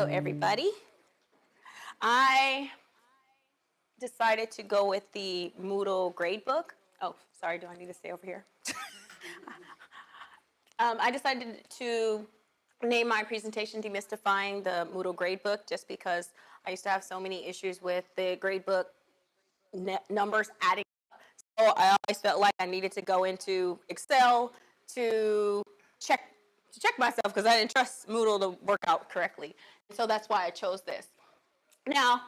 Hello, everybody. I decided to go with the Moodle gradebook. Oh, sorry, do I need to stay over here? I decided to name my presentation Demystifying the Moodle gradebook just because I used to have so many issues with the gradebook numbers adding up. So I always felt like I needed to go into Excel to check myself because I didn't trust Moodle to work out correctly. So that's why I chose this. Now,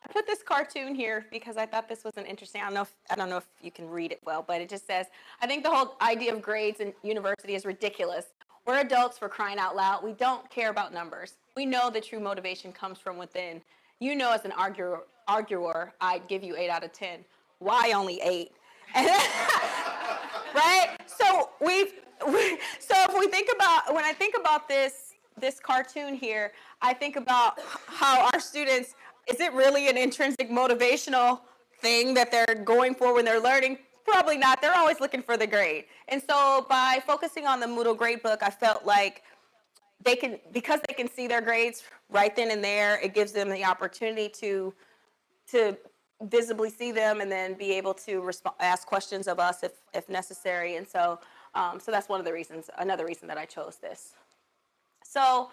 I put this cartoon here because I thought this was an interesting, I don't know if you can read it well, but it just says, I think the whole idea of grades in university is ridiculous. We're adults, for crying out loud. We don't care about numbers. We know the true motivation comes from within. You know, as an arguer, I'd give you 8 out of 10. Why only 8? Right? So if we think about, when I think about this cartoon here, I think about how our students, is it really an intrinsic motivational thing that they're going for when they're learning? Probably not. They're always looking for the grade. And so by focusing on the Moodle gradebook, I felt like because they can see their grades right then and there, it gives them the opportunity to visibly see them and then be able to ask questions of us if necessary. And so that's another reason that I chose this. So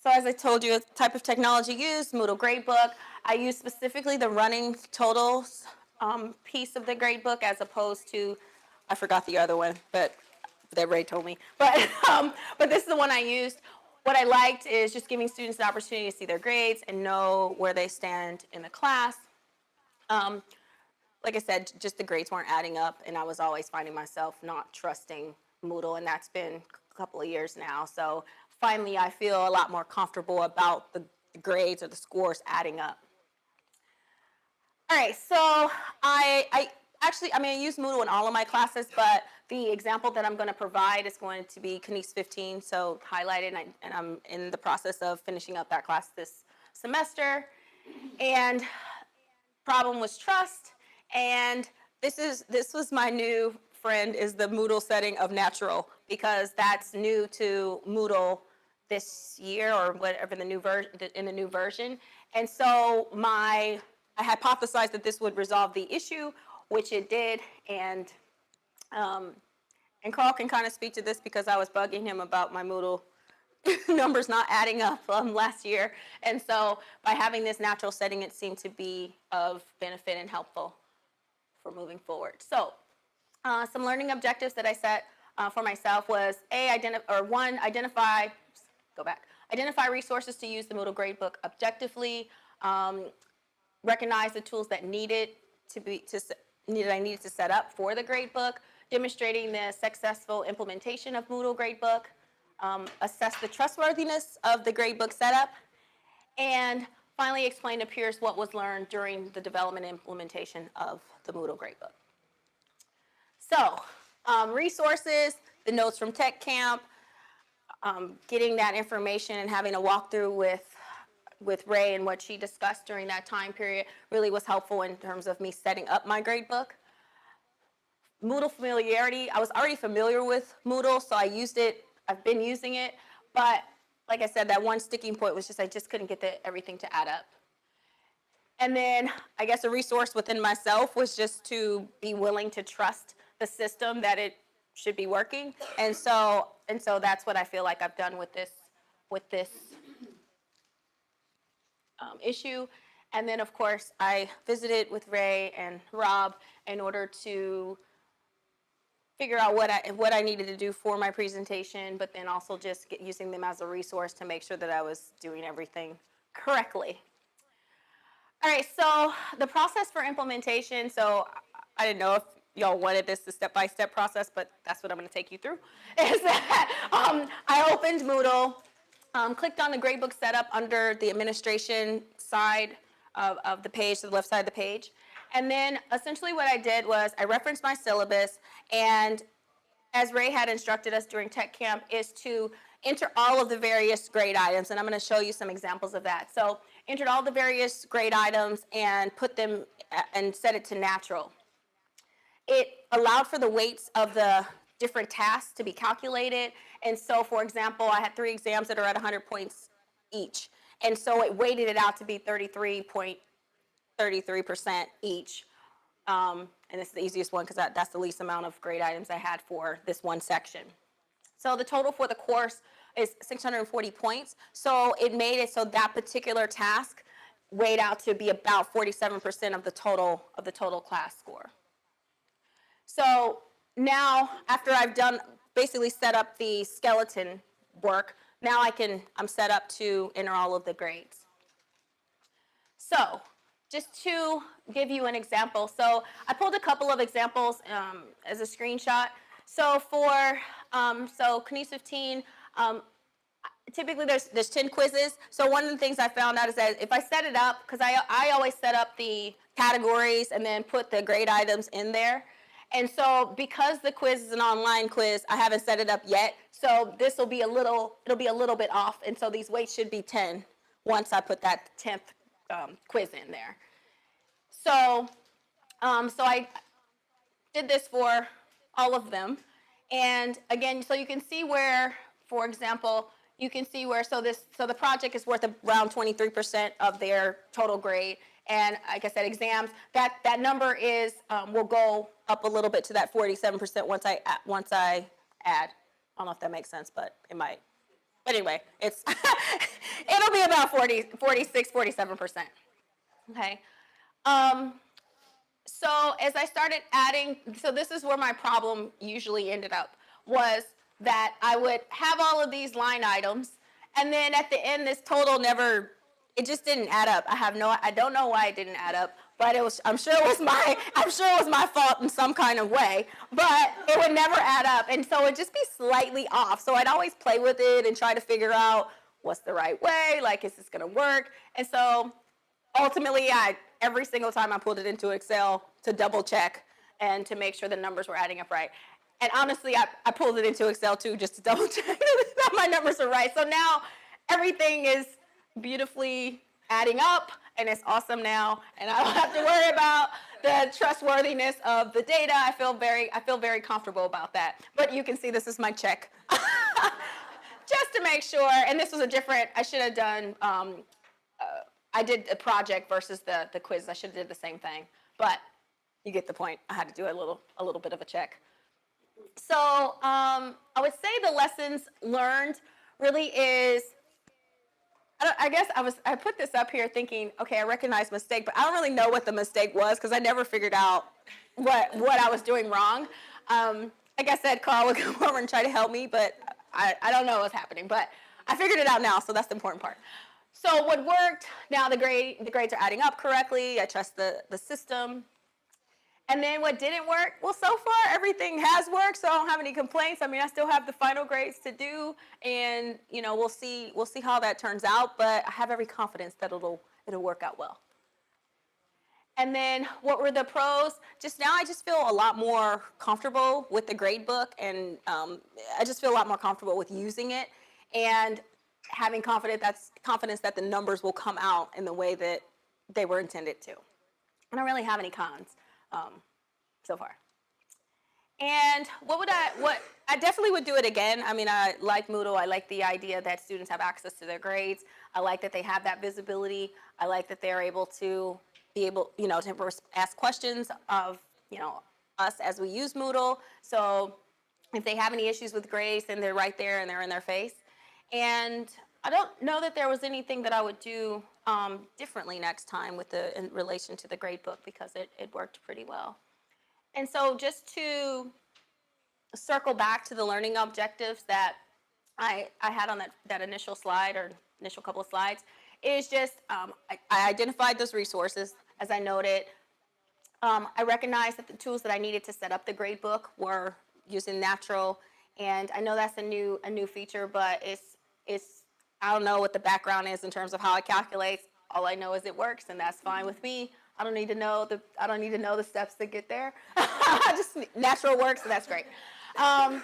as I told you, the type of technology used, Moodle gradebook. I use specifically the running totals piece of the gradebook as opposed to, I forgot the other one, but that Ray told me. But this is the one I used. What I liked is just giving students the opportunity to see their grades and know where they stand in the class. Like I said, just the grades weren't adding up, and I was always finding myself not trusting Moodle, and that's been a couple of years now. So finally, I feel a lot more comfortable about the grades or the scores adding up. All right, so I use Moodle in all of my classes, but the example that I'm going to provide is going to be Knies 15, so highlighted, and I'm in the process of finishing up that class this semester. And problem was trust, and this was my new friend, is the Moodle setting of natural, because that's new to Moodle this year or whatever in the new version. And so I hypothesized that this would resolve the issue, which it did. And Carl can kind of speak to this because I was bugging him about my Moodle numbers not adding up last year. And so by having this natural setting, it seemed to be of benefit and helpful for moving forward. So some learning objectives that I set for myself was identify resources to use the Moodle gradebook objectively, recognize the tools that I needed to set up for the gradebook, demonstrating the successful implementation of Moodle gradebook, assess the trustworthiness of the gradebook setup, and finally explain to peers what was learned during the development and implementation of the Moodle gradebook. So, resources, the notes from Tech Camp, getting that information and having a walkthrough with Ray and what she discussed during that time period really was helpful in terms of me setting up my gradebook. Moodle familiarity, I was already familiar with Moodle, so I used it. I've been using it, but like I said, that one sticking point was just I just couldn't get everything to add up. And then I guess a resource within myself was just to be willing to trust the system that it should be working. And so that's what I feel like I've done with this issue. And then of course I visited with Ray and Rob in order to figure out what I needed to do for my presentation, but then also just using them as a resource to make sure that I was doing everything correctly. All right, so the process for implementation, so I didn't know if y'all wanted this a step-by-step process, but that's what I'm going to take you through, is that I opened Moodle, clicked on the gradebook setup under the administration side of the page, to the left side of the page. And then essentially what I did was I referenced my syllabus, and as Ray had instructed us during Tech Camp, is to enter all of the various grade items, and I'm going to show you some examples of that. So entered all the various grade items and put them and set it to natural. It allowed for the weights of the different tasks to be calculated. And so, for example, I had 3 exams that are at 100 points each. And so it weighted it out to be 33% each. And it's the easiest one because that's the least amount of grade items I had for this one section. So the total for the course is 640 points. So it made it so that particular task weighed out to be about 47% of the total class score. So now, after I've done basically set up the skeleton work, now I'm set up to enter all of the grades. So just to give you an example, so I pulled a couple of examples as a screenshot. So for Knies 15, typically there's 10 quizzes. So one of the things I found out is that if I set it up, because I always set up the categories and then put the grade items in there. And so because the quiz is an online quiz, I haven't set it up yet. So it'll be a little bit off. And so these weights should be 10 once I put that 10th quiz in there. So I did this for all of them. And again, so you can see where, for example, you can see where, so the project is worth around 23% of their total grade. And like I said, exams, that number will go up a little bit to that 47% once I add. I don't know if that makes sense, but it might. But anyway, it'll be about 46, 47%. Okay. So as I started adding, so this is where my problem usually ended up, was that I would have all of these line items, and then at the end, this total it just didn't add up. I don't know why it didn't add up, but I'm sure it was my fault in some kind of way, but it would never add up. And so it'd just be slightly off. So I'd always play with it and try to figure out what's the right way, like, is this gonna work? And so ultimately, every single time I pulled it into Excel to double check and to make sure the numbers were adding up right. And honestly, I pulled it into Excel too, just to double check that my numbers are right. So now everything is beautifully adding up, and it's awesome now, and I don't have to worry about the trustworthiness of the data. I feel very comfortable about that. But you can see this is my check, just to make sure. And this was I should have done. I did a project versus the quiz. I should have did the same thing, but you get the point. I had to do a little bit of a check. So I would say the lessons learned really is, I guess I put this up here thinking, okay, I recognize mistake, but I don't really know what the mistake was because I never figured out what I was doing wrong. Like I said, Carl would come over and try to help me, but I don't know what's happening. But I figured it out now, so that's the important part. So what worked, now the grades are adding up correctly. I trust the system. And then what didn't work, well, so far everything has worked, so I don't have any complaints. I mean, I still have the final grades to do, and we'll see how that turns out, but I have every confidence that it'll work out well. And then what were the pros? Just now I just feel a lot more comfortable with the grade book, and I just feel a lot more comfortable with using it and having confidence that the numbers will come out in the way that they were intended to. I don't really have any cons so far. And what I definitely would do it again. I mean, I like Moodle. I like the idea that students have access to their grades. I like that they have that visibility. I like that they're able to to ask questions of, us as we use Moodle. So if they have any issues with grades, then they're right there and they're in their face. And I don't know that there was anything that I would do differently next time in relation to the grade book, because it worked pretty well. And so just to circle back to the learning objectives that I had on that initial slide, or initial couple of slides, is just I identified those resources, as I noted. I recognized that the tools that I needed to set up the grade book were using natural, and I know that's a new feature, but it's I don't know what the background is in terms of how it calculates. All I know is it works, and that's fine with me. I don't need to know the steps to get there. Just natural works, and that's great. And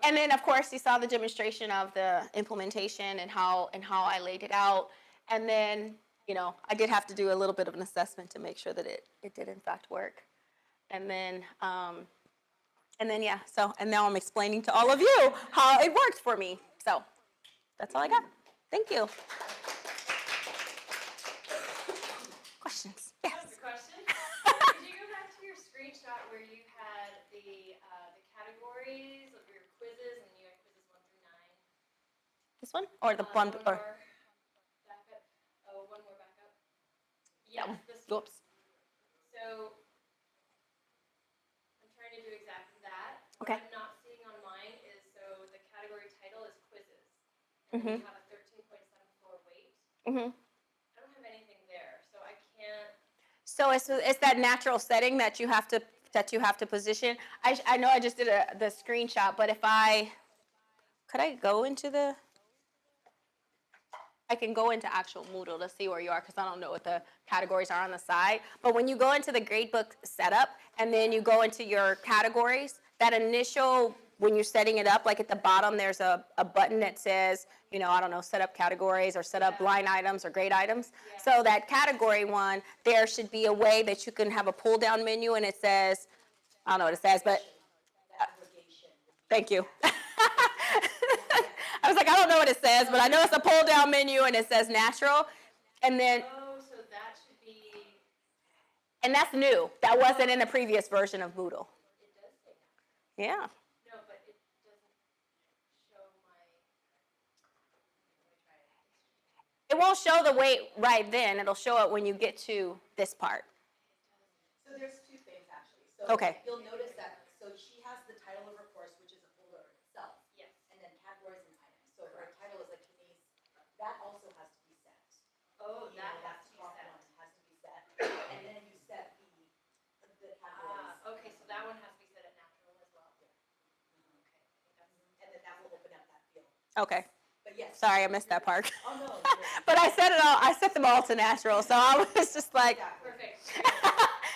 then, of course, you saw the demonstration of the implementation and how I laid it out. And then, I did have to do a little bit of an assessment to make sure that it did in fact work. And then And then, yeah, so, and now I'm explaining to all of you how it works for me. So that's all I got. Thank you. Questions? Yes. That's a question. Could you go back to your screenshot where you had the categories of your quizzes, and you had quizzes 1 through 9? This one? Or the one? One Or, more backup. Oh, one more backup. that Yeah, one. this one. Oops. So I'm trying to do exactly that. Okay. What I'm not seeing on mine is, so the category title is quizzes. And then you have a 13.74 weight. Mm-hmm. I don't have anything there, so I can't. So it's that natural setting that you have to position. I know I just did the screenshot, but if could I go into I can go into actual Moodle to see where you are because I don't know what the categories are on the side. But when you go into the gradebook setup and then you go into your categories, that initial, when you're setting it up, like at the bottom, there's a button that says, you know, I don't know, set up categories or set up line items or grade items. Yeah. So that category one, there should be a way that you can have a pull down menu and it says, I don't know what it says, but thank you. I was like, I don't know what it says, but I know it's a pull down menu and it says natural. And then, oh, so that should be. And that's new. That wasn't in the previous version of Moodle. It does say natural. Yeah. No, but it doesn't show my. Let me try it. It won't show the weight right then. It'll show it when you get to this part. So there's two things actually. So okay. You'll notice that, so she has the title of her course, which is a folder itself. Yes. And then categories and items. So her title is like Denise, that also has to be set. Oh, that has to be top set. one has to be set. And then you set the categories. Okay, so that one has to be set at natural as well. Yeah. Okay. And then that will open up that field. Okay. But yes. Sorry, I missed that part. Oh no. But I set them all to natural, so I was just like. Perfect.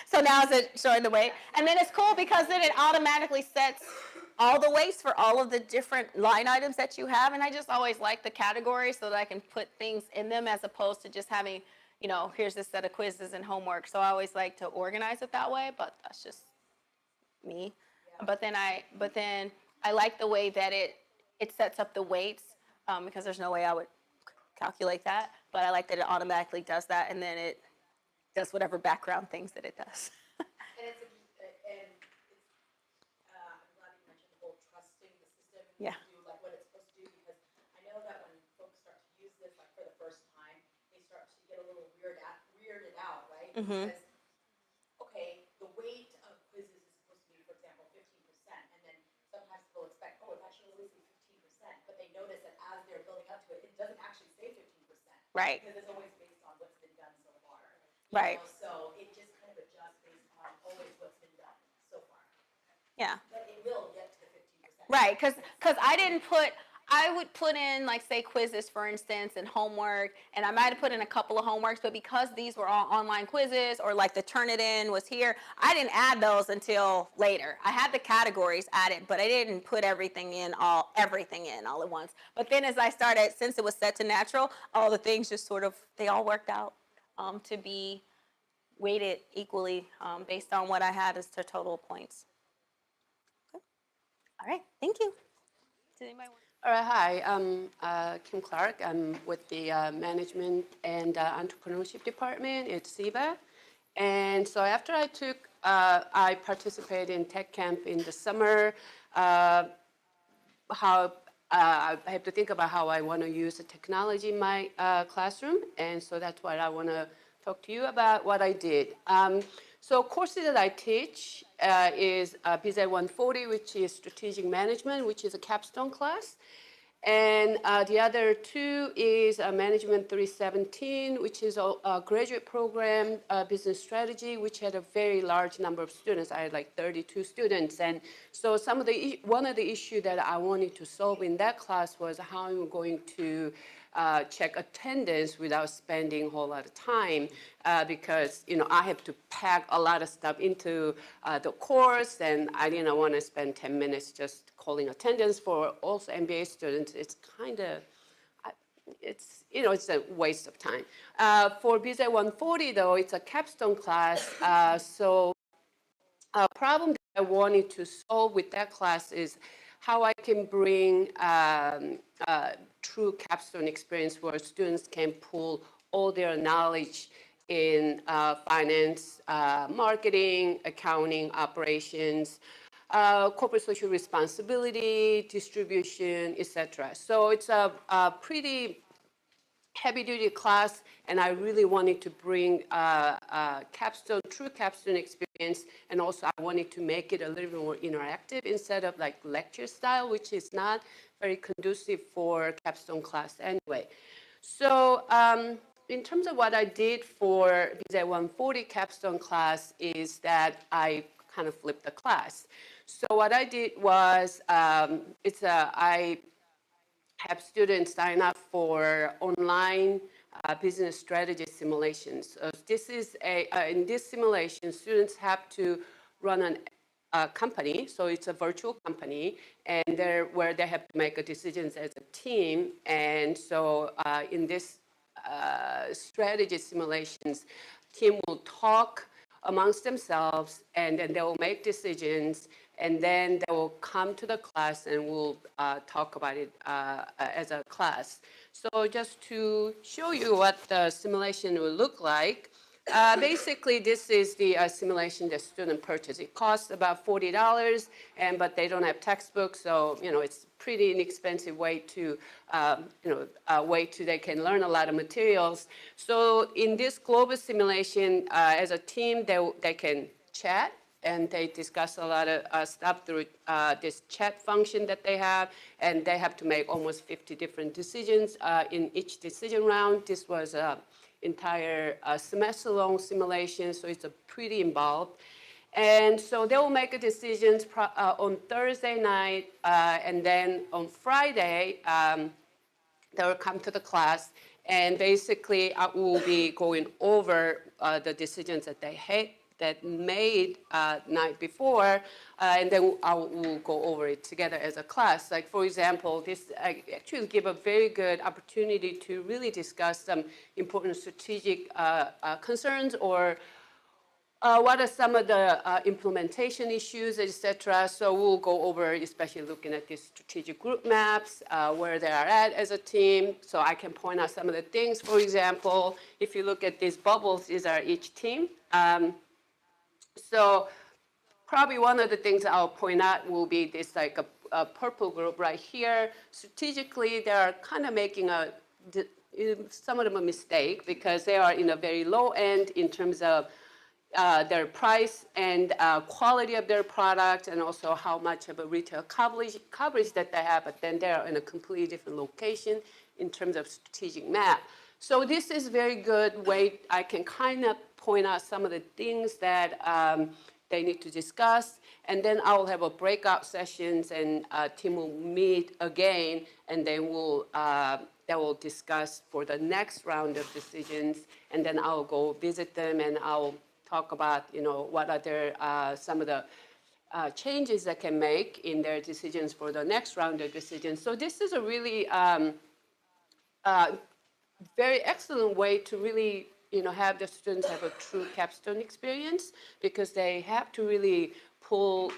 So now is it showing the weight? And then it's cool because then it automatically sets all the weights for all of the different line items that you have. And I just always like the categories so that I can put things in them as opposed to just having, you know, here's this set of quizzes and homework. So I always like to organize it that way, but that's just me. Yeah. But then I like the way that it sets up the weights because there's no way I would calculate that. But I like that it automatically does that, and then it does whatever background things that it does. And I'm glad you mentioned the whole trusting the system. Yeah. To do like what it's supposed to do, because I know that when folks start to use this like for the first time, they start to get a little weirded out, right? Mm-hmm. Because okay, the weight of quizzes is supposed to be, for example, 15%, and then sometimes people expect, oh, it actually only say 15%, but they notice that as they're building up to it, it doesn't actually say 15%. Right. Because it's always based on what's been done so far. Right. So it just kind of adjusts based on always what's been done so far. Yeah. But it will get to the 15%. Right, because I would put in, like, say, quizzes, for instance, and homework, and I might have put in a couple of homeworks, but because these were all online quizzes, or like the Turnitin was here, I didn't add those until later. I had the categories added, but I didn't put everything in all at once. But then as I started, since it was set to natural, all the things just sort of, they all worked out to be weighted equally based on what I had as the total points. Okay. All right, thank you. Does anybody want? All right, hi, I'm Kim Clark. I'm with the Management and Entrepreneurship Department at CBA. And so after I participated in Tech Camp in the summer, I have to think about how I want to use the technology in my classroom. And so that's what I want to talk to you about what I did. So courses that I teach is BZ 140, which is Strategic Management, which is a capstone class. And the other two is Management 317, which is a graduate program, Business Strategy, which had a very large number of students. I had like 32 students. And so one of the issues that I wanted to solve in that class was how I'm going to check attendance without spending a whole lot of time because, you know, I have to pack a lot of stuff into the course, and I didn't want to spend 10 minutes just calling attendance for also MBA students. It's kind of, it's a waste of time. For BZ 140, though, it's a capstone class, so a problem I wanted to solve with that class is how I can bring true capstone experience where students can pull all their knowledge in finance, marketing, accounting, operations, corporate social responsibility, distribution, etc. So it's a pretty heavy-duty class, and I really wanted to bring true capstone experience, and also I wanted to make it a little bit more interactive instead of like lecture style, which is not very conducive for capstone class anyway. So in terms of what I did for BZ 140 capstone class is that I kind of flipped the class. So what I did was I have students sign up for online business strategy simulations. This is in this simulation, students have to run a company, so it's a virtual company, and where they have to make decisions as a team. And so in this strategy simulations, team will talk amongst themselves, and then they will make decisions, and then they will come to the class and we'll talk about it as a class. So just to show you what the simulation will look like, basically this is the simulation the student purchased. It costs about $40, but they don't have textbooks, so it's pretty inexpensive way to they can learn a lot of materials. So in this global simulation, as a team, they can chat, and they discuss a lot of stuff through this chat function that they have, and they have to make almost 50 different decisions in each decision round. This was an entire semester-long simulation, so it's pretty involved. And so they will make decisions on Thursday night, and then on Friday, they will come to the class, and basically I will be going over the decisions that they made night before, and then I will go over it together as a class. Like, for example, this actually give a very good opportunity to really discuss some important strategic concerns, or what are some of the implementation issues, etc. So we'll go over, especially looking at these strategic group maps, where they are at as a team. So I can point out some of the things. For example, if you look at these bubbles, these are each team. So probably one of the things I'll point out will be this like a purple group right here. Strategically, they're kind of making some of them a mistake because they are in a very low end in terms of their price and quality of their product, and also how much of a retail coverage that they have, but then they're in a completely different location in terms of strategic map. So this is a very good way I can kind of point out some of the things that they need to discuss, and then I will have a breakout sessions, and team will meet again, and they will discuss for the next round of decisions, and then I'll go visit them, and I'll talk about what are their some of the changes that can make in their decisions for the next round of decisions. So this is a really very excellent way to really have the students have a true capstone experience, because they have to really pull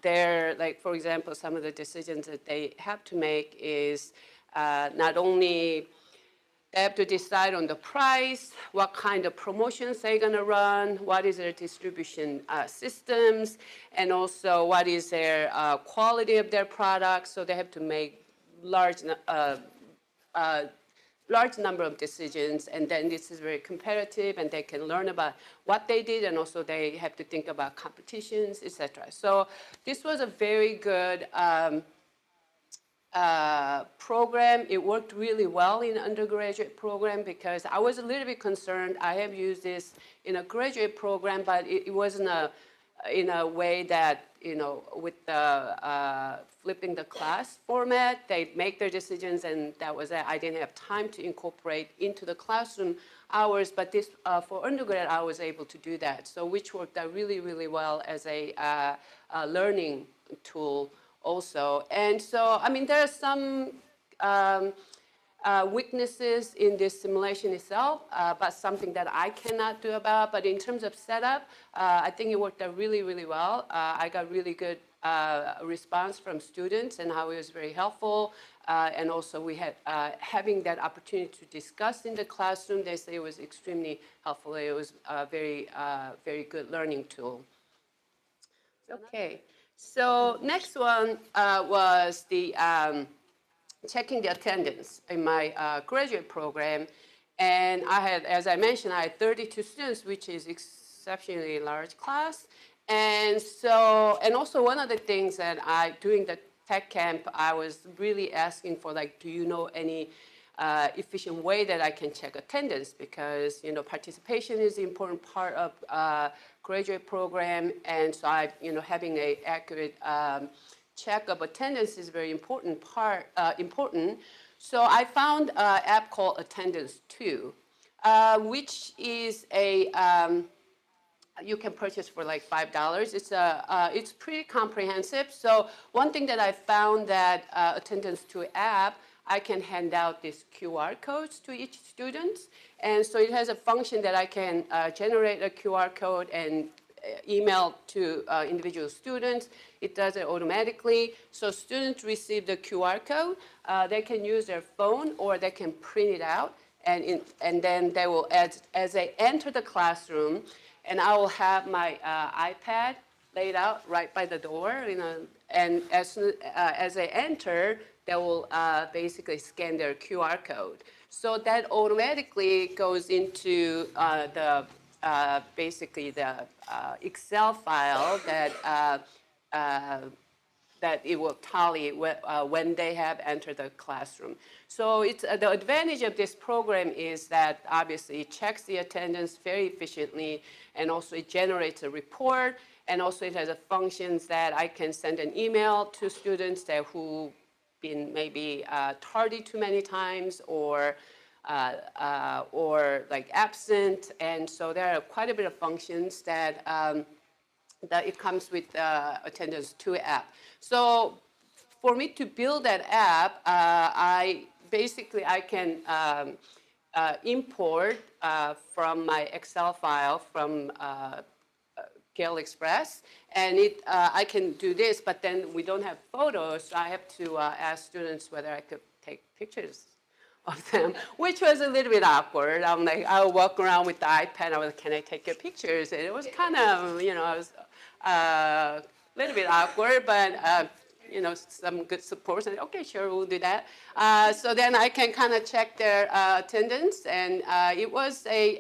their, like, for example, some of the decisions that they have to make is not only they have to decide on the price, what kind of promotions they're going to run, what is their distribution systems, and also what is their quality of their products. So they have to make large number of decisions, and then this is very competitive, and they can learn about what they did, and also they have to think about competitions, etc. So this was a very good program. It worked really well in undergraduate program, because I was a little bit concerned. I have used this in a graduate program, but it wasn't in a way that, with the flipping the class format, they make their decisions, and that was it. I didn't have time to incorporate into the classroom hours, but this, for undergrad, I was able to do that. So which worked out really, really well as a learning tool also. And so, I mean, there are some weaknesses in this simulation itself, but something that I cannot do about. But in terms of setup, I think it worked out really, really well. I got really good response from students and how it was very helpful. And also we had having that opportunity to discuss in the classroom, they say it was extremely helpful. It was a very, very good learning tool. Okay, so next one was the checking the attendance in my graduate program. And I had, as I mentioned, I had 32 students, which is exceptionally large class. And so, and also one of the things that during the tech camp, I was really asking for, like, do you know any efficient way that I can check attendance? Because, you know, participation is an important part of graduate program. And so having an accurate check of attendance is very important. So I found an app called Attendance 2, which is you can purchase for like $5. It's pretty comprehensive. So one thing that I found that Attendance 2 app, I can hand out these QR codes to each student. And so it has a function that I can generate a QR code and email to individual students. It does it automatically. So students receive the QR code. They can use their phone or they can print it out. And then they will, as they enter the classroom, and I will have my iPad laid out right by the door, you know, and as they enter, they will basically scan their QR code. So that automatically goes into basically the Excel file that it will tally when they have entered the classroom. So the advantage of this program is that obviously it checks the attendance very efficiently, and also it generates a report, and also it has functions that I can send an email to students who've been maybe tardy too many times or like absent. And so there are quite a bit of functions that it comes with Attendance 2 app. So for me to build that app, I can import from my Excel file from Gale Express, and I can do this, but then we don't have photos, so I have to ask students whether I could take pictures of them, which was a little bit awkward. I'm like, I would walk around with the iPad, I was, can I take your pictures? And it was kind of, you know, I was a little bit awkward, but you know, some good support. Said, okay, sure, we'll do that. So then I can kind of check their attendance, and it was a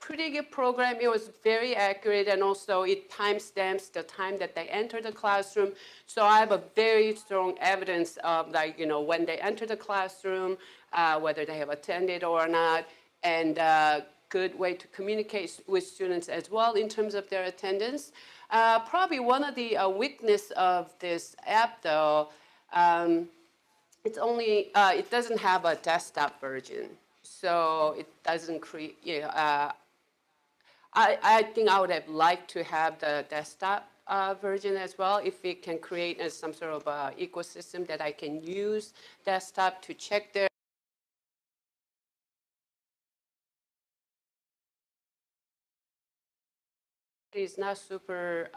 pretty good program. It was very accurate, and also it timestamps the time that they enter the classroom. So I have a very strong evidence of, like, you know, when they enter the classroom, whether they have attended or not, and good way to communicate with students as well in terms of their attendance. Probably one of the weakness of this app, though, it doesn't have a desktop version, so it doesn't create. You know, I think I would have liked to have the desktop version as well, if it can create some sort of ecosystem that I can use desktop to check their. It's not super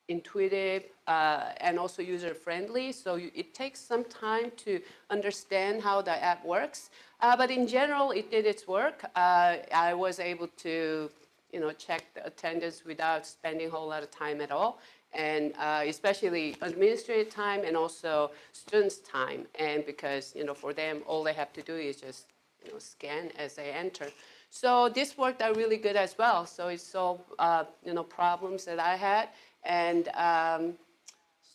intuitive and also user-friendly, so it takes some time to understand how the app works. But in general, it did its work. I was able to, you know, check the attendance without spending a whole lot of time at all, and especially administrative time and also students' time. And because, you know, for them, all they have to do is just, you know, scan as they enter. So this worked out really good as well. So it solved, you know, problems that I had. And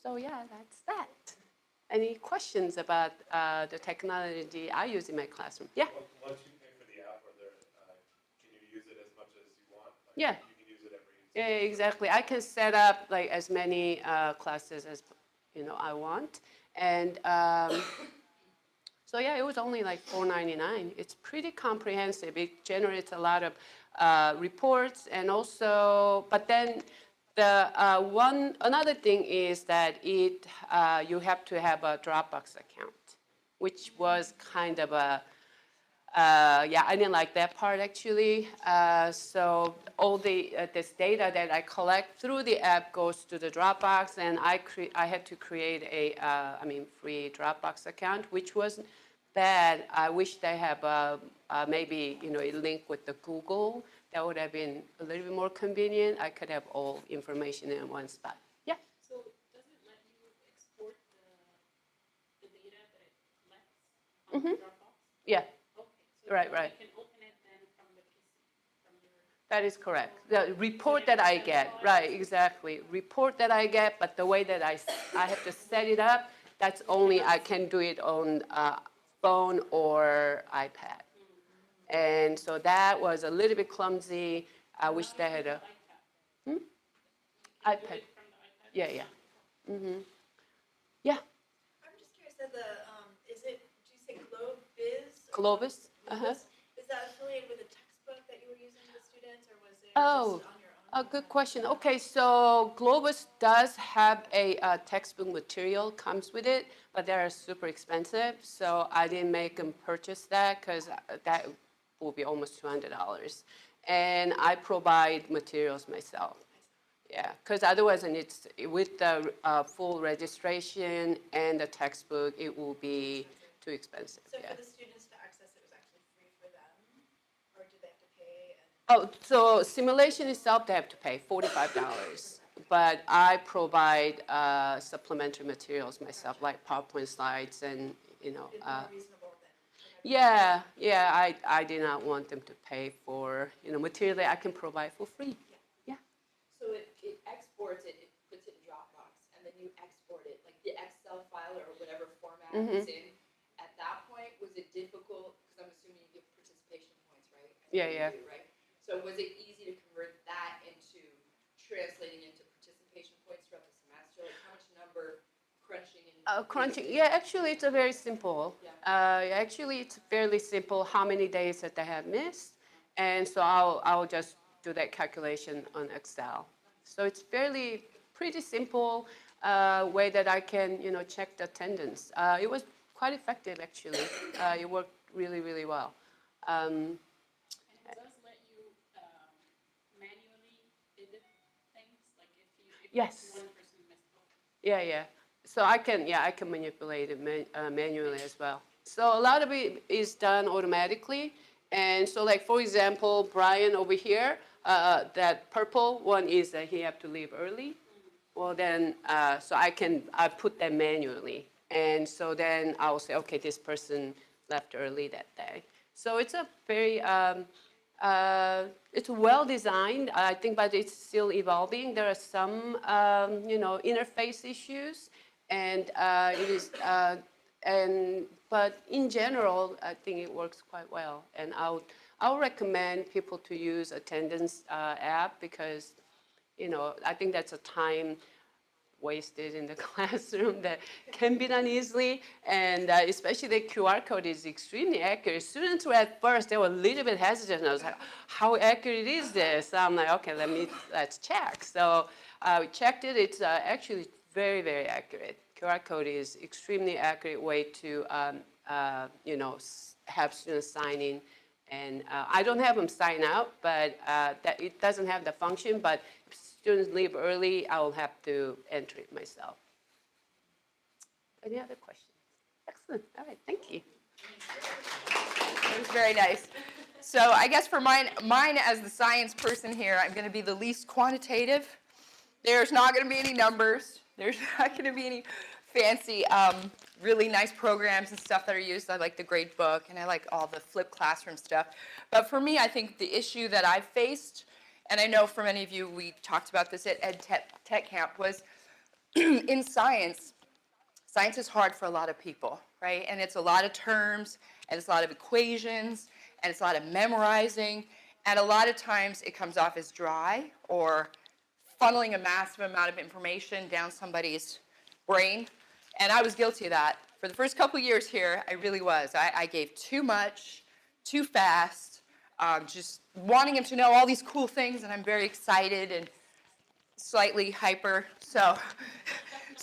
so yeah, that's that. Any questions about the technology I use in my classroom? Yeah? Once you pay for the app, can you use it as much as you want? Like, Yeah. You can use it every. Yeah, exactly. I can set up like as many classes as, you know, I want. And so yeah, it was only like $4.99. It's pretty comprehensive. It generates a lot of reports, and also, but then the another thing is that you have to have a Dropbox account, which was kind of a, yeah, I didn't like that part actually. So all this data that I collect through the app goes to the Dropbox, and I had to create a, free Dropbox account, which was bad. I wish they have maybe a link with the Google. That would have been a little bit more convenient. I could have all information in one spot. Yeah. So does it let you export the data that it collects on Mhm. Dropbox? Yeah. Okay. So Right. you can open it then from the PC, from your. That is correct. The report that I get, right, exactly. Report that I get, but the way that I have to set it up, that's only I can do it on phone or iPad. And so that was a little bit clumsy. I wish they had a iPad. Yeah, yeah. Yeah, I'm just curious, is it, do you say Globiz? Globus. Uh-huh. Is that affiliated with a textbook that you were using with students, or was it Oh, just on your own? a good question. Okay, so Globus does have a textbook material comes with it, but they are super expensive. So I didn't make them purchase that because that will be almost $200. And I provide materials myself. Yeah, because otherwise, and it's with the full registration and the textbook, it will be too expensive. So Yeah. for the students to access, it was actually free for them, or did they have to pay? Oh, so simulation itself, they have to pay $45. But I provide supplementary materials myself, like PowerPoint slides and, It's more reasonable than. yeah, I did not want them to pay for, material that I can provide for free. Yeah. So it exports it, it puts it in Dropbox, and then you export it, like the Excel file or whatever format it's in. At that point, was it difficult, because I'm assuming you give participation points, right? Yeah, yeah. Right? So was it easy to convert that into translating into participation points throughout the semester? Like how much number crunching and. Crunching, yeah, actually, it's a very simple. Yeah. Actually, it's fairly simple how many days that they have missed. And so I'll just do that calculation on Excel. So it's pretty simple way that I can, check the attendance. It was quite effective, actually. It worked really, really well. And it does let you manually edit things, like if Yes. one person missed both. Yeah. So I can manipulate it manually as well. So a lot of it is done automatically. And so like, for example, Brian over here, that purple one is that he have to leave early. Well then, so I put that manually. And so then I will say, okay, this person left early that day. So it's a very, it's well designed, I think, but it's still evolving. There are some, interface issues, and it is, but in general, I think it works quite well. And I'll recommend people to use attendance app because, I think that's a time wasted in the classroom that can be done easily, and especially the QR code is extremely accurate. Students were at first, they were a little bit hesitant. I was like, how accurate is this? So I'm like, okay, let's check. So we checked it. It's actually very, very accurate. QR code is extremely accurate way to, have students sign in. And I don't have them sign out, but that it doesn't have the function, but if students leave early, I will have to enter it myself. Any other questions? Excellent. All right, thank you. It was very nice. So I guess for mine as the science person here, I'm going to be the least quantitative. There's not going to be any numbers. There's not going to be any fancy, really nice programs and stuff that are used. I like the grade book, and I like all the flipped classroom stuff. But for me, I think the issue that I've faced, and I know for many of you, we talked about this at Ed Tech Camp, was in science. Science is hard for a lot of people, right? And it's a lot of terms, and it's a lot of equations, and it's a lot of memorizing, and a lot of times it comes off as dry or funneling a massive amount of information down somebody's brain. And I was guilty of that. For the first couple years here, I really was. I gave too much, too fast, just wanting him to know all these cool things, and I'm very excited and slightly hyper. So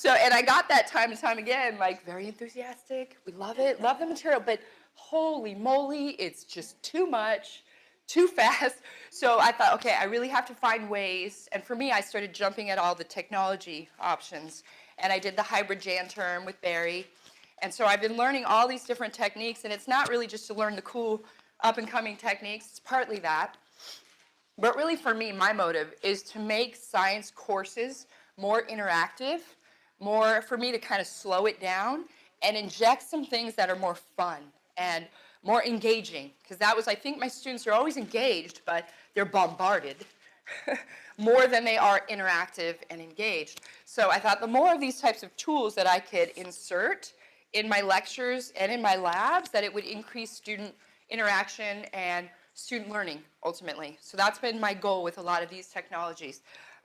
So, and I got that time and time again, like very enthusiastic. We love it, love the material, but holy moly, it's just too much, too fast. So I thought, okay, I really have to find ways. And for me, I started jumping at all the technology options. And I did the hybrid Jan term with Barry. And so I've been learning all these different techniques, and it's not really just to learn the cool up-and-coming techniques. It's partly that. But really for me, my motive is to make science courses more interactive, more for me to kind of slow it down and inject some things that are more fun and more engaging. Because that was, I think my students are always engaged, but they're bombarded more than they are interactive and engaged. So I thought the more of these types of tools that I could insert in my lectures and in my labs, that it would increase student interaction and student learning, ultimately. So that's been my goal with a lot of these technologies.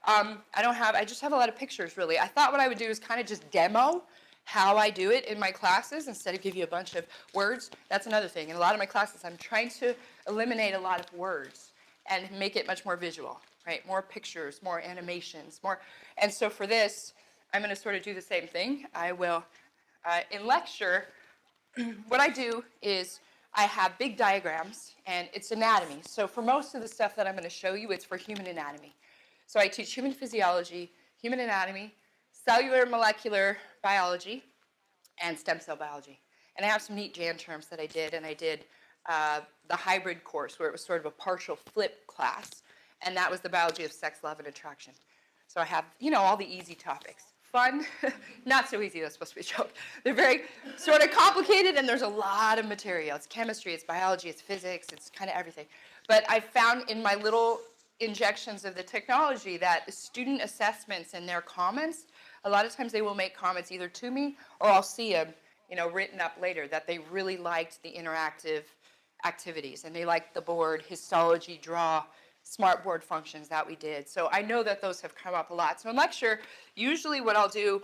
I just have a lot of pictures, really. I thought what I would do is kind of just demo how I do it in my classes instead of give you a bunch of words. That's another thing. In a lot of my classes, I'm trying to eliminate a lot of words and make it much more visual, right? More pictures, more animations, more. And so for this, I'm going to sort of do the same thing. I will, in lecture, what I do is I have big diagrams, and it's anatomy. So for most of the stuff that I'm going to show you, it's for human anatomy. So I teach human physiology, human anatomy, cellular molecular biology, and stem cell biology. And I have some neat Jan terms that I did, and I did the hybrid course where it was sort of a partial flip class, and that was the biology of sex, love, and attraction. So I have, all the easy topics. Fun, not so easy, that's supposed to be a joke. They're very sort of complicated, and there's a lot of material. It's chemistry, it's biology, it's physics, it's kind of everything. But I found in my little injections of the technology that student assessments and their comments, a lot of times they will make comments either to me or I'll see them, written up later, that they really liked the interactive activities and they liked the board, histology, draw, smart board functions that we did. So I know that those have come up a lot. So in lecture, usually what I'll do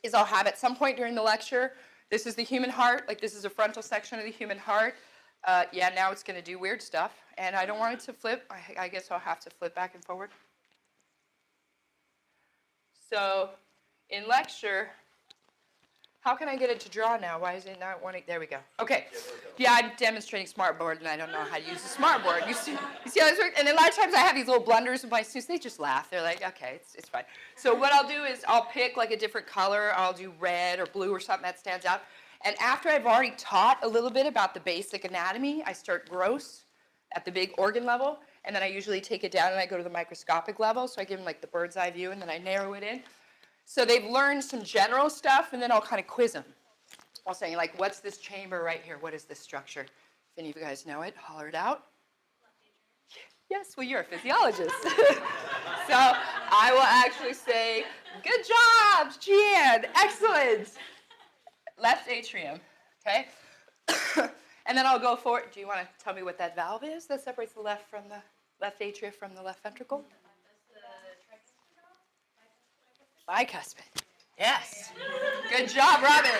is I'll have at some point during the lecture, this is the human heart, like this is a frontal section of the human heart. Yeah, now it's going to do weird stuff, and I don't want it to flip. I guess I'll have to flip back and forward. So in lecture, how can I get it to draw now? Why is it not wanting? There we go. Okay. Yeah, I'm demonstrating smartboard, and I don't know how to use a smartboard. You see how this works? And a lot of times I have these little blunders with my students. They just laugh. They're like, okay, it's fine. So what I'll do is I'll pick like a different color. I'll do red or blue or something that stands out. And after I've already taught a little bit about the basic anatomy, I start gross at the big organ level, and then I usually take it down and I go to the microscopic level. So I give them like the bird's eye view, and then I narrow it in. So they've learned some general stuff, and then I'll kind of quiz them. I'll say, like, what's this chamber right here? What is this structure? If any of you guys know it, holler it out. Yes, well, you're a physiologist. So I will actually say, good job, Jan, excellent. Left atrium, okay? And then I'll go forward. Do you want to tell me what that valve is that separates the left atria from the left ventricle? Bicuspid. Yes. Good job, Robin.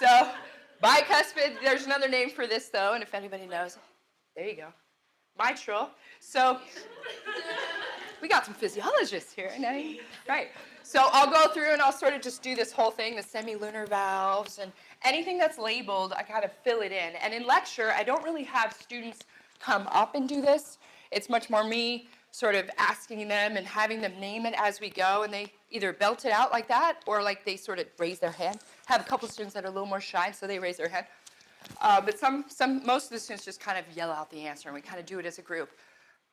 So, bicuspid, there's another name for this, though, and if anybody knows, there you go. Mitral. So, we got some physiologists here, right? So I'll go through and I'll sort of just do this whole thing, the semilunar valves, and anything that's labeled, I kind of fill it in. And in lecture, I don't really have students come up and do this. It's much more me sort of asking them and having them name it as we go, and they either belt it out like that or like they sort of raise their hand. I have a couple students that are a little more shy, so they raise their hand. But most of the students just kind of yell out the answer, and we kind of do it as a group.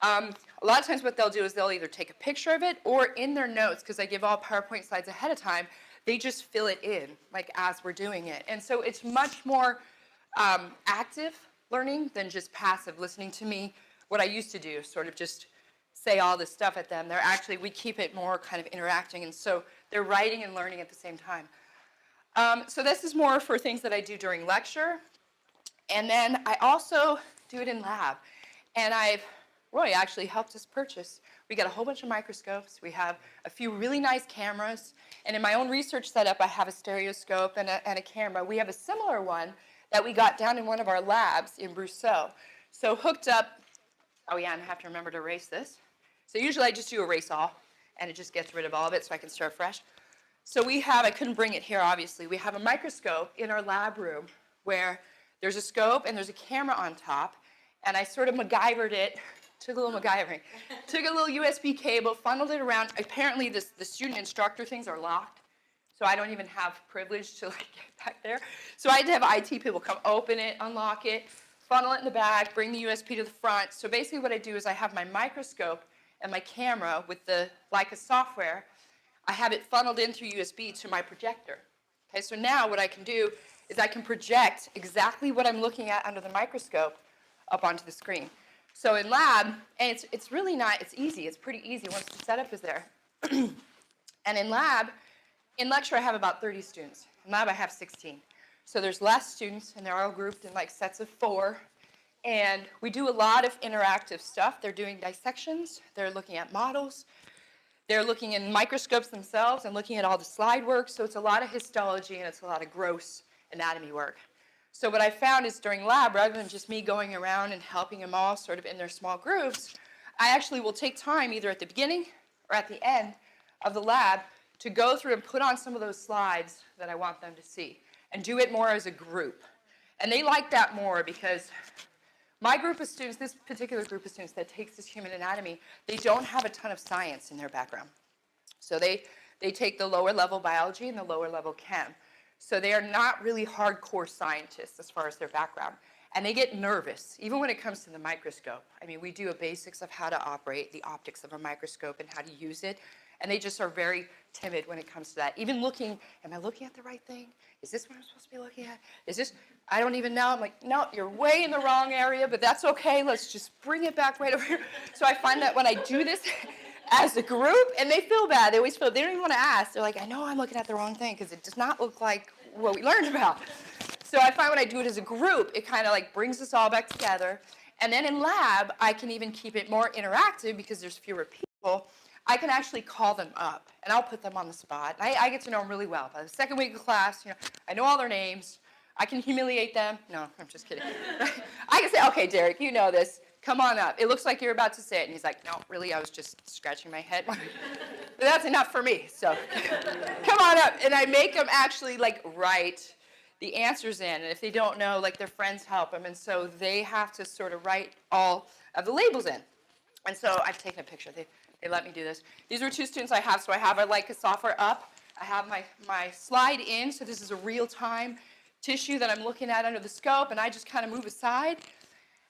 A lot of times what they'll do is they'll either take a picture of it or in their notes, because I give all PowerPoint slides ahead of time, they just fill it in, like as we're doing it. And so it's much more active learning than just passive listening to me. What I used to do, sort of just say all this stuff at them. We keep it more kind of interacting, and so they're writing and learning at the same time. So this is more for things that I do during lecture. And then I also do it in lab. And Roy actually helped us purchase. We got a whole bunch of microscopes. We have a few really nice cameras. And in my own research setup, I have a stereoscope and a camera. We have a similar one that we got down in one of our labs in Brousseau. So hooked up, oh yeah, and I have to remember to erase this. So usually I just do erase all. and it just gets rid of all of it so I can start fresh. So we have, I couldn't bring it here obviously, we have a microscope in our lab room where there's a scope and there's a camera on top, and I sort of MacGyvered it, took a little MacGyvering, took a little USB cable, funneled it around. Apparently the student instructor things are locked, so I don't even have privilege to like get back there. So I had to have IT people come open it, unlock it, funnel it in the back, bring the USB to the front. So basically what I do is I have my microscope and my camera with the Leica software. I have it funneled in through USB to my projector. Okay, so now what I can do is I can project exactly what I'm looking at under the microscope up onto the screen. So in lab, and it's really not, it's easy, it's pretty easy once the setup is there. And in lab, in lecture I have about 30 students. In lab I have 16. So there's less students, and they're all grouped in like sets of 4. And we do a lot of interactive stuff. They're doing dissections, they're looking at models, they're looking in microscopes themselves and looking at all the slide work. So it's a lot of histology and it's a lot of gross anatomy work. So what I found is during lab, rather than just me going around and helping them all sort of in their small groups, I actually will take time either at the beginning or at the end of the lab to go through and put on some of those slides that I want them to see and do it more as a group. And they like that more because my group of students, this particular group of students that takes this human anatomy, they don't have a ton of science in their background. So they take the lower level biology and the lower level chem. So they are not really hardcore scientists as far as their background. And they get nervous, even when it comes to the microscope. I mean, we do a basics of how to operate the optics of a microscope and how to use it. And they just are very timid when it comes to that. Even looking, am I looking at the right thing? Is this what I'm supposed to be looking at? Is this, I don't even know. I'm like, no, you're way in the wrong area, but that's okay. Let's just bring it back right over here. So I find that when I do this as a group, and they feel bad. They always feel, they don't even want to ask. They're like, I know I'm looking at the wrong thing because it does not look like what we learned about. So I find when I do it as a group, it kind of like brings us all back together. And then in lab, I can even keep it more interactive because there's fewer people. I can actually call them up, and I'll put them on the spot. I get to know them really well. By the second week of class, you know, I know all their names. I can humiliate them. No, I'm just kidding. I can say, okay, Derek, you know this. Come on up. It looks like you're about to say it. And he's like, no, really, I was just scratching my head. But that's enough for me, so come on up. And I make them actually, like, write the answers in. And if they don't know, like, their friends help them. And so they have to sort of write all of the labels in. And so I've taken a picture. They let me do this. These are 2 students I have. So I have our Leica software up. I have my slide in. So this is a real-time tissue that I'm looking at under the scope. And I just kind of move aside.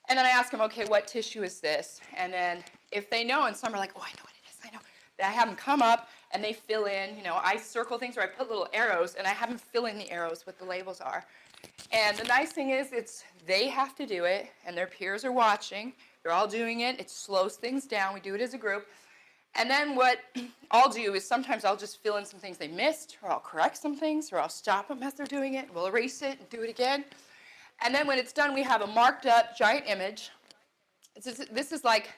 And then I ask them, okay, what tissue is this? And then if they know, and some are like, oh, I know what it is, I know. I have them come up, and they fill in. You know, I circle things, or I put little arrows, and I have them fill in the arrows, what the labels are. And the nice thing is, they have to do it, and their peers are watching. They're all doing it. It slows things down. We do it as a group. And then what I'll do is sometimes I'll just fill in some things they missed, or I'll correct some things, or I'll stop them as they're doing it. We'll erase it and do it again. And then when it's done, we have a marked up giant image. This is like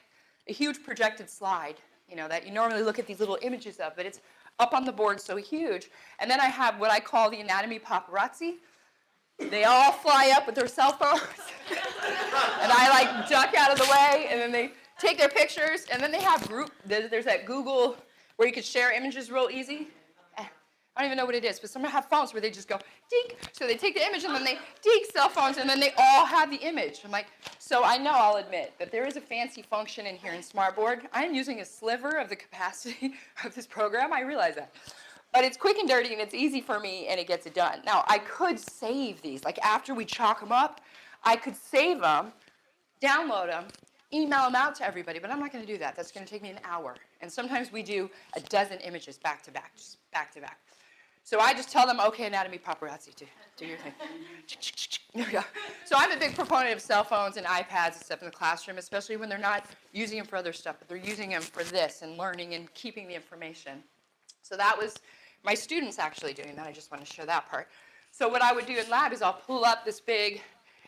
a huge projected slide, you know, that you normally look at these little images of, but it's up on the board so huge. And then I have what I call the anatomy paparazzi. They all fly up with their cell phones. And I like duck out of the way, and then they take their pictures, and then they have there's that Google where you could share images real easy. I don't even know what it is, but some have phones where they just go, deke. So they take the image, and then they deke cell phones, and then they all have the image. I'm like, so I know, I'll admit, that there is a fancy function in here in Smartboard. I'm using a sliver of the capacity of this program. I realize that. But it's quick and dirty, and it's easy for me, and it gets it done. Now, I could save these. Like, after we chalk them up, I could save them, download them, email them out to everybody, but I'm not going to do that. That's going to take me an hour. And sometimes we do a dozen images back to back, just back to back. So I just tell them, okay, anatomy paparazzi, do your thing. There we go. So I'm a big proponent of cell phones and iPads and stuff in the classroom, especially when they're not using them for other stuff, but they're using them for this and learning and keeping the information. So that was my students actually doing that. I just want to show that part. So what I would do in lab is I'll pull up this big,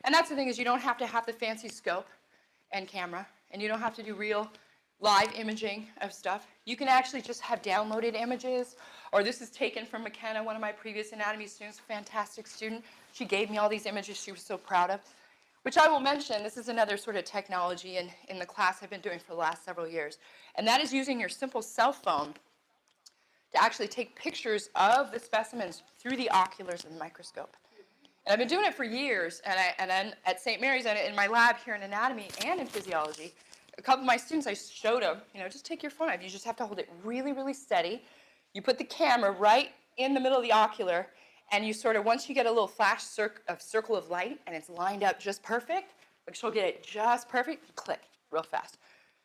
and that's the thing is you don't have to have the fancy scope and camera, and you don't have to do real live imaging of stuff. You can actually just have downloaded images, or this is taken from McKenna, one of my previous anatomy students, fantastic student. She gave me all these images she was so proud of, which I will mention, this is another sort of technology in the class I've been doing for the last several years, and that is using your simple cell phone to actually take pictures of the specimens through the oculars and microscope. And I've been doing it for years, and then at St. Mary's and in my lab here in anatomy and in physiology, a couple of my students, I showed them, just take your phone out. You just have to hold it really, really steady. You put the camera right in the middle of the ocular, and you sort of, once you get a little flash circle of light, and it's lined up just perfect, like she'll get it just perfect, you click real fast.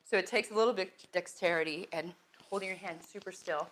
So it takes a little bit of dexterity and holding your hand super still.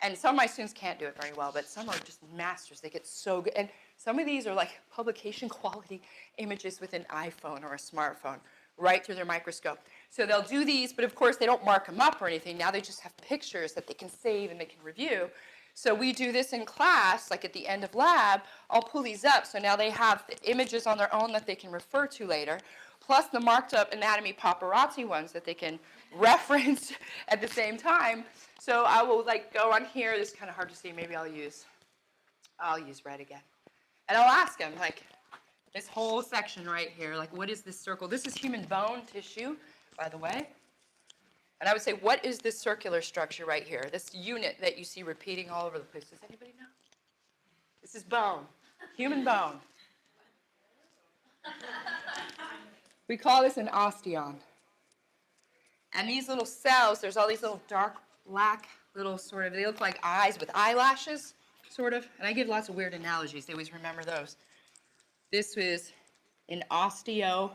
And some of my students can't do it very well, but some are just masters. They get so good. And some of these are like publication quality images with an iPhone or a smartphone right through their microscope. So they'll do these, but of course they don't mark them up or anything. Now they just have pictures that they can save and they can review. So we do this in class, like at the end of lab, I'll pull these up. So now they have the images on their own that they can refer to later, plus the marked up anatomy paparazzi ones that they can reference at the same time. So I will like go on here. This is kind of hard to see. Maybe I'll use red again. And I'll ask them, like, this whole section right here, like, what is this circle? This is human bone tissue, by the way. And I would say, what is this circular structure right here? This unit that you see repeating all over the place. Does anybody know? This is bone, human bone. We call this an osteon. And these little cells, there's all these little dark black little sort of, they look like eyes with eyelashes, sort of. And I give lots of weird analogies. They always remember those. This is an osteocyte.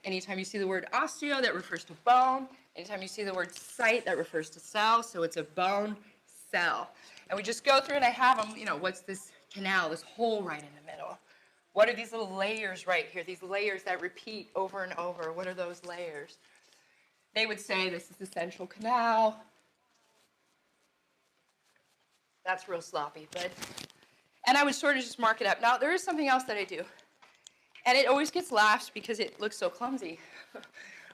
Anytime you see the word osteo, that refers to bone. Anytime you see the word cyte, that refers to cell. So it's a bone cell. And we just go through and I have them, what's this canal, this hole right in the middle? What are these little layers right here? These layers that repeat over and over. What are those layers? They would say this is the central canal. That's real sloppy, and I would sort of just mark it up. Now, there is something else that I do, and it always gets laughed because it looks so clumsy.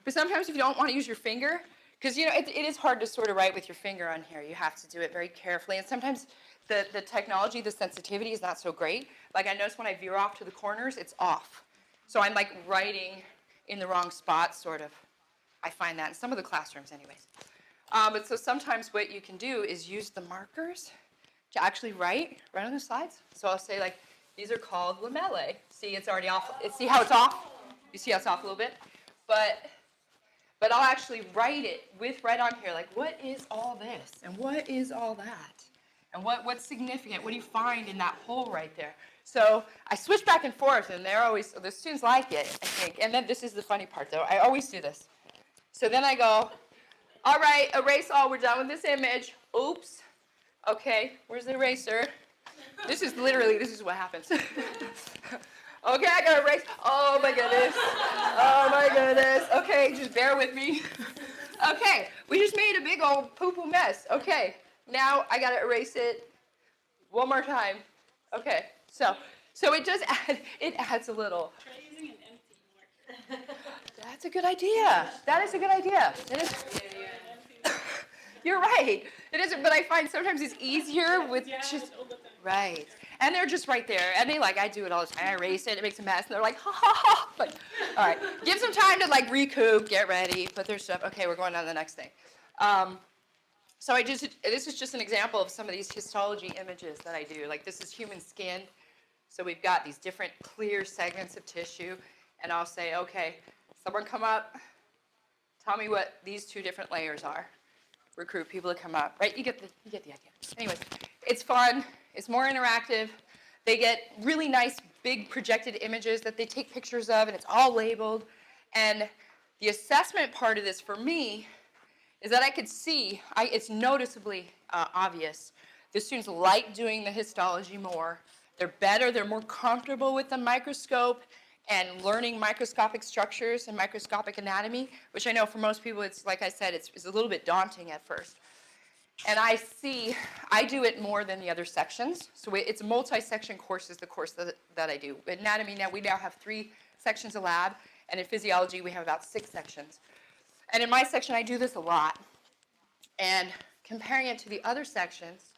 But sometimes if you don't want to use your finger, because, it is hard to sort of write with your finger on here. You have to do it very carefully, and sometimes the technology, the sensitivity is not so great. Like I notice when I veer off to the corners, it's off. So I'm like writing in the wrong spot, sort of. I find that in some of the classrooms anyways. But so sometimes what you can do is use the markers to actually write right on the slides. So I'll say like, these are called lamellae. See, it's already off. See how it's off? You see how it's off a little bit? But I'll actually write it right on here, like what is all this? And what is all that? And what's significant? What do you find in that hole right there? So I switch back and forth, and the students like it, I think. And then this is the funny part, though. I always do this. So then I go, all right, erase all. We're done with this image. Oops. Okay, where's the eraser? This is what happens. Okay, I got to erase. Oh, my goodness. Oh, my goodness. Okay, just bear with me. Okay, we just made a big old poo-poo mess. Okay, now I got to erase it one more time. Okay, so it does add, it adds a little. Try using an empty marker. That's a good idea. That is a good idea. It is. You're right. It isn't, but I find sometimes it's easier with just, right. And they're just right there. And I do it all the time. I erase it, it makes a mess, and they're like, ha, ha, ha. Like, all right. Give them time to recoup, get ready, put their stuff. Okay, we're going on to the next thing. So this is just an example of some of these histology images that I do. Like this is human skin. So we've got these different clear segments of tissue. And I'll say, okay, someone come up, tell me what these two different layers are. Recruit people to come up, right? You get the idea. Anyways, it's fun. It's more interactive. They get really nice, big projected images that they take pictures of, and it's all labeled. And the assessment part of this for me is that I could see, it's noticeably obvious. The students like doing the histology more. They're better. They're more comfortable with the microscope and learning microscopic structures and microscopic anatomy, which I know for most people, it's like I said, it's a little bit daunting at first. And I do it more than the other sections. So it's multi-section courses, the course that I do. Anatomy, we now have 3 sections of lab, and in physiology, we have about 6 sections. And in my section, I do this a lot. And comparing it to the other sections,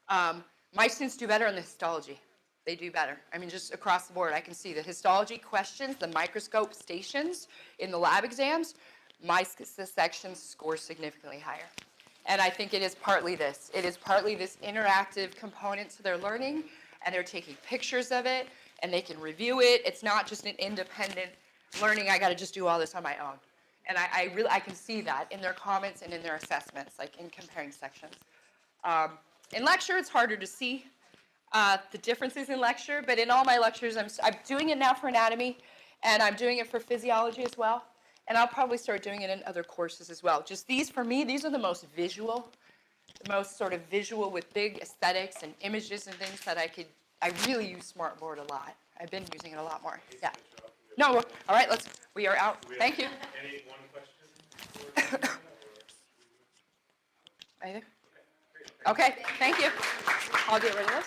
my students do better in the histology. They do better. I mean, just across the board, I can see the histology questions, the microscope stations in the lab exams, my sections score significantly higher. And I think it is partly this. It is partly this interactive component to their learning, and they're taking pictures of it, and they can review it. It's not just an independent learning, I gotta just do all this on my own. And I can see that in their comments and in their assessments, like in comparing sections. In lecture, it's harder to see the differences in lecture, but in all my lectures, I'm doing it now for anatomy, and I'm doing it for physiology as well. And I'll probably start doing it in other courses as well. Just these, for me, these are the most visual, the most sort of visual with big aesthetics and images and things that I really use Smartboard a lot. I've been using it a lot more. Yeah. No, all right, we are out. Thank you. Any one question? Anything? Okay, thank you. I'll get rid of this.